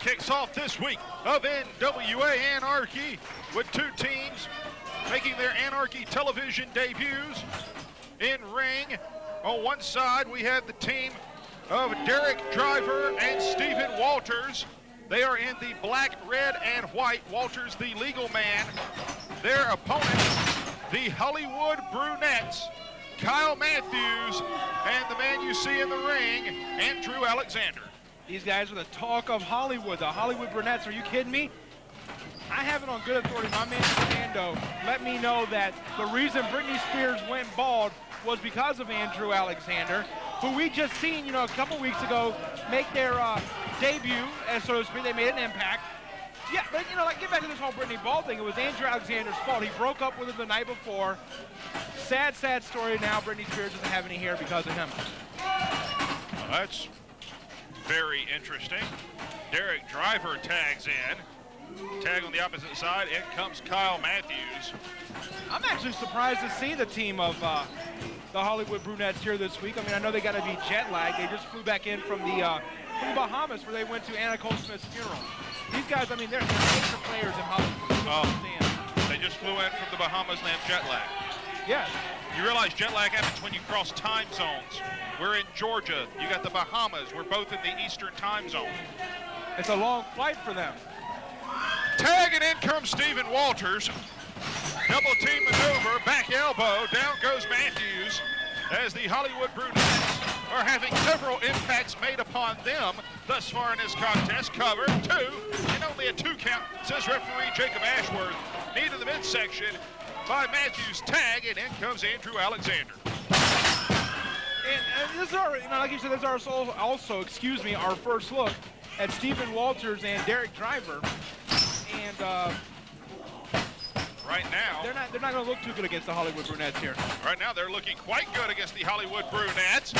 kicks off this week of NWA Anarchy with two teams making their Anarchy television debuts. In ring, on one side, we have the team of Derek Driver and Stephen Walters. They are in the black, red, and white. Walters, the legal man. Their opponents, the Hollywood Brunettes, Kyle Matthews, and the man you see in the ring, Andrew Alexander. These guys are the talk of Hollywood, the Hollywood Brunettes. Are you kidding me? I have it on good authority. My man Fernando let me know that the reason Britney Spears went bald was because of Andrew Alexander, who we just seen, a couple weeks ago make their debut, and so to speak. They made an impact. Yeah, but get back to this whole Britney bald thing. It was Andrew Alexander's fault. He broke up with her the night before. Sad, sad story. Now Britney Spears doesn't have any hair because of him. Well, that's very interesting. Derek Driver tags in. Tag on the opposite side. In comes Kyle Matthews. I'm actually surprised to see the team of the Hollywood Brunettes here this week. I mean, I know they got to be jet lagged. They just flew back in from the Bahamas, where they went to Anna Cole Smith's funeral. These guys, I mean, they're major players in Hollywood. They just flew in from the Bahamas and they have jet lag. Yes. You realize jet lag happens when you cross time zones. We're in Georgia. You got the Bahamas. We're both in the Eastern time zone. It's a long flight for them. Tag, and in comes Stephen Walters. Double team maneuver, back elbow, down goes Matthews as the Hollywood Brunettes are having several impacts made upon them thus far in this contest. Cover, 2, and only a 2 count, says referee Jacob Ashworth. Knee to the midsection by Matthews. Tag, and in comes Andrew Alexander. And this is our, like you said, this is our also, our first look at Stephen Walters and Derek Driver. And right now, they're not going to look too good against the Hollywood Brunettes here. Right now, they're looking quite good against the Hollywood Brunettes.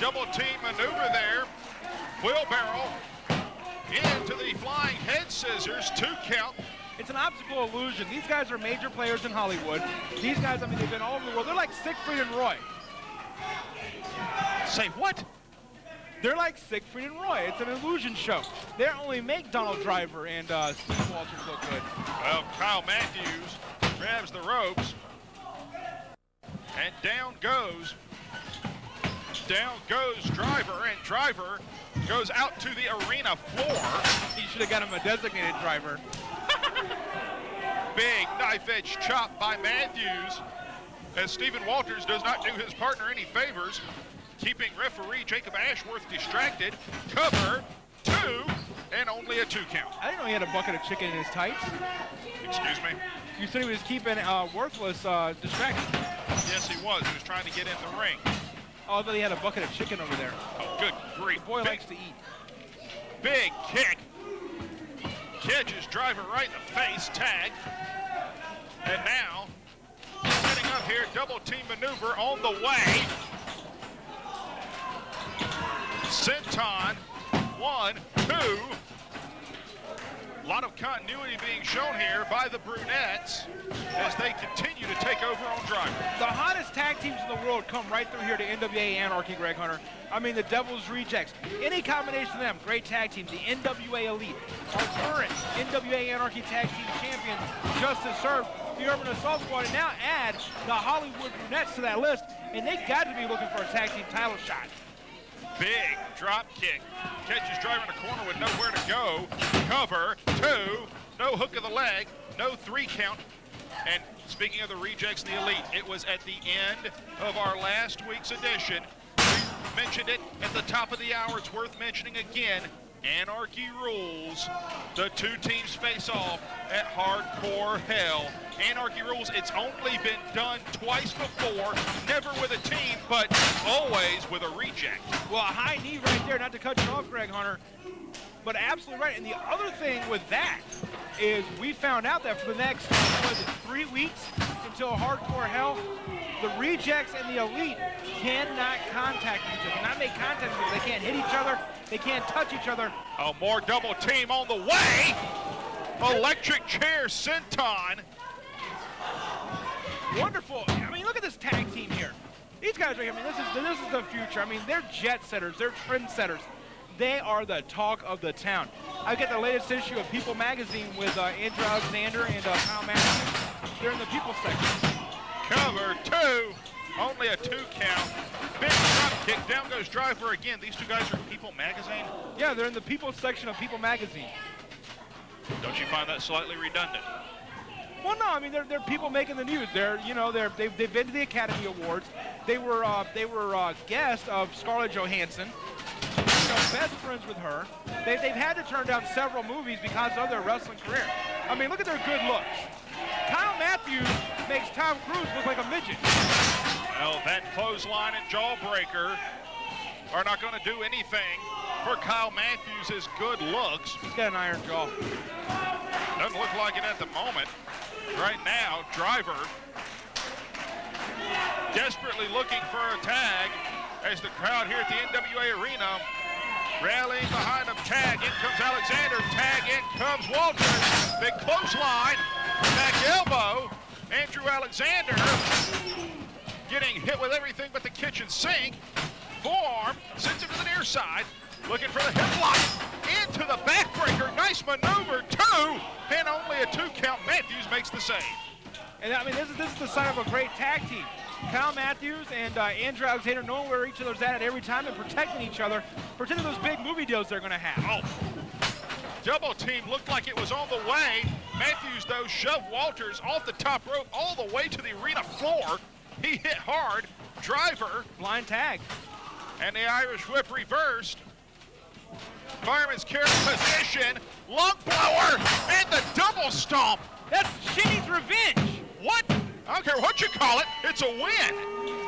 Double team maneuver there. Wheelbarrow into the flying head scissors. 2 count. It's an optical illusion. These guys are major players in Hollywood. These guys, I mean, they've been all over the world. They're like Siegfried and Roy. Say what? They're like Siegfried and Roy. It's an illusion show. They only make Donald Driver and Steve Walters look good. Well, Kyle Matthews grabs the ropes, and down goes Driver, and Driver goes out to the arena floor. He should have got him a designated driver. Big knife-edge chop by Matthews, as Stephen Walters does not do his partner any favors, keeping referee Jacob Ashworth distracted. Cover, 2, and only a 2 count. I didn't know he had a bucket of chicken in his tights. Excuse me? You said he was keeping Worthless distracted. Yes, he was. He was trying to get in the ring. Oh, I thought he had a bucket of chicken over there. Oh, good grief. The boy likes to eat. Big kick. Catches Driver right in the face. Tag. And now, setting up here, double team maneuver on the way. Senton, 1, 2. A lot of continuity being shown here by the Brunettes as they continue to take over on Driver. The hottest tag teams in the world come right through here to NWA Anarchy, Greg Hunter. I mean, the Devil's Rejects. Any combination of them, great tag teams. The NWA Elite, our current NWA Anarchy Tag Team Champion, Justice Served, the Urban Assault Squad, and now add the Hollywood Brunettes to that list, and they got to be looking for a tag team title shot. Big drop kick. Catches Driver in the corner with nowhere to go. Cover, 2. No hook of the leg. No 3 count. And speaking of the Rejects and the Elite, it was at the end of our last week's edition. We mentioned it at the top of the hour. It's worth mentioning again. Anarchy rules. The 2 teams face off at Hardcore Hell. Anarchy rules. It's only been done twice before, never with a team, but always with a reject. Well, a high knee right there, not to cut you off, Greg Hunter, but absolutely right. And the other thing with that is we found out that for the next, 3 weeks until Hardcore Hell, the Rejects and the Elite cannot contact each other, not make contact with each other. They can't hit each other. They can't touch each other. Oh, more double team on the way. Electric chair senton. Wonderful. I mean, look at this tag team here. These guys right here, I mean, this is the future. I mean, they're jet setters. They're trend setters. They are the talk of the town. I get the latest issue of People magazine with Andrew Alexander and Kyle Matthews. They're in the People section. Cover 2, only a 2 count. Big drop kick, down goes Driver again. These two guys are in People magazine? Yeah, they're in the People section of People magazine. Don't you find that slightly redundant? Well, no, I mean they're people making the news. They've been to the Academy Awards. They were guests of Scarlett Johansson. Best friends with her. They've had to turn down several movies because of their wrestling career. I mean, look at their good looks. Kyle Matthews makes Tom Cruise look like a midget. Well, that clothesline and jawbreaker are not going to do anything for Kyle Matthews' good looks. He's got an iron jaw. Doesn't look like it at the moment. Right now, Driver desperately looking for a tag as the crowd here at the NWA Arena rallying behind him. Tag, in comes Alexander. Tag, in comes Walters. Big clothesline, back elbow. Andrew Alexander getting hit with everything but the kitchen sink. Forearm, sends him to the near side. Looking for the hip lock. Into the backbreaker. Nice maneuver, 2. And only a 2 count. Matthews makes the save. And I mean, this is the sign of a great tag team. Kyle Matthews and Andrew Alexander knowing where each other's at every time and protecting each other, protecting those big movie deals they're going to have. Oh. Double team looked like it was on the way. Matthews, though, shoved Walters off the top rope all the way to the arena floor. He hit hard. Driver. Blind tag. And the Irish whip reversed. Fireman's carry position. Lung blower. And the double stomp. That's Shinny's revenge. What? I don't care what you call it. It's a win.